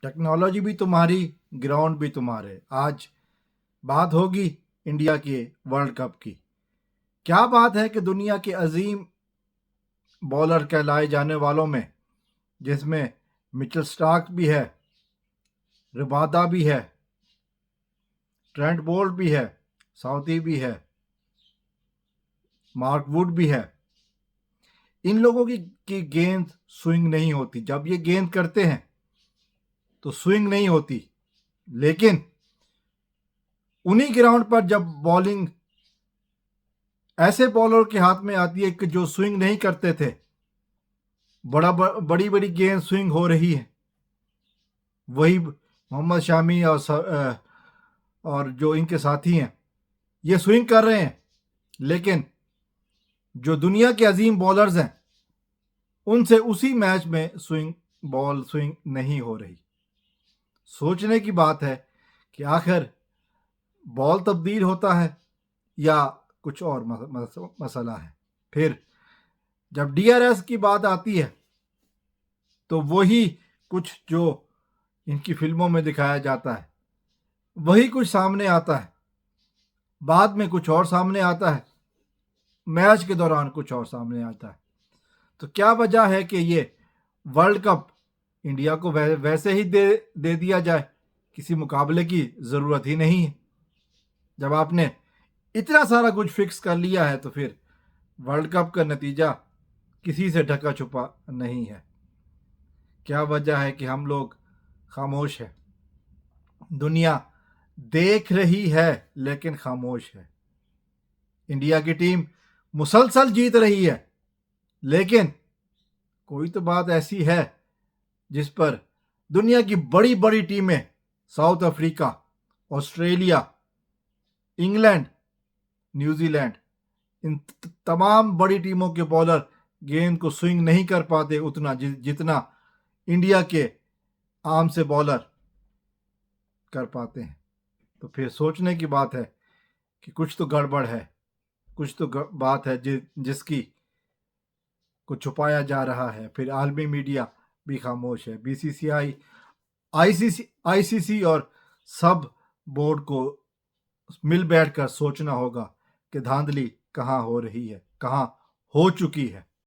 Technology भी तुम्हारी, ground भी तुम्हारे। आज बात होगी इंडिया के वर्ल्ड कप की। क्या बात है कि दुनिया के अजीम बॉलर कहलाए जाने वालों में, जिसमें मिचेल स्टार्क भी है, रबादा भी है, ट्रेंट बोल्ट भी है, साउदी भी है, मार्क वुड भी है। इन लोगों की गेंद स्विंग नहीं होती। जब ये गेंद करते हैं तो स्विंग नहीं होती, लेकिन उन्हीं ग्राउंड पर जब बॉलिंग ऐसे बॉलर के हाथ में आती है कि जो स्विंग नहीं करते थे, बड़ी बड़ी गेंद स्विंग हो रही है, वही मोहम्मद शामी और जो इनके साथी हैं ये स्विंग कर रहे हैं, लेकिन जो दुनिया के अजीम बॉलर्स हैं उनसे उसी मैच में बॉल स्विंग नहीं हो रही। सोचने की बात है कि आखिर बॉल तब्दील होता है या कुछ और मसला है। फिर जब डीआरएस की बात आती है तो वही कुछ जो इनकी फिल्मों में दिखाया जाता है वही कुछ सामने आता है, बाद में कुछ और सामने आता है, मैच के दौरान कुछ और सामने आता है। तो क्या वजह है कि ये वर्ल्ड कप इंडिया को वैसे ही दे दिया जाए, किसी मुकाबले की ज़रूरत ही नहीं है। जब आपने इतना सारा कुछ फिक्स कर लिया है तो फिर वर्ल्ड कप का नतीजा किसी से ढका छुपा नहीं है। क्या वजह है कि हम लोग खामोश हैं? दुनिया देख रही है लेकिन खामोश है। इंडिया की टीम मुसलसल जीत रही है, लेकिन कोई तो बात ऐसी है जिस पर दुनिया की बड़ी बड़ी टीमें, South Africa, Australia, England, New Zealand, इन तमाम बड़ी टीमों के बॉलर गेंद को स्विंग नहीं कर पाते उतना जितना इंडिया के आम से बॉलर कर पाते हैं। तो फिर सोचने की बात है कि कुछ तो गड़बड़ है, कुछ तो बात है जिसकी को छुपाया जा रहा है। फिर आलमी मीडिया भी खामोश है। बीसीसीआई, आईसीसी और सब बोर्ड को मिल बैठकर सोचना होगा कि धांधली कहाँ हो रही है, कहाँ हो चुकी है।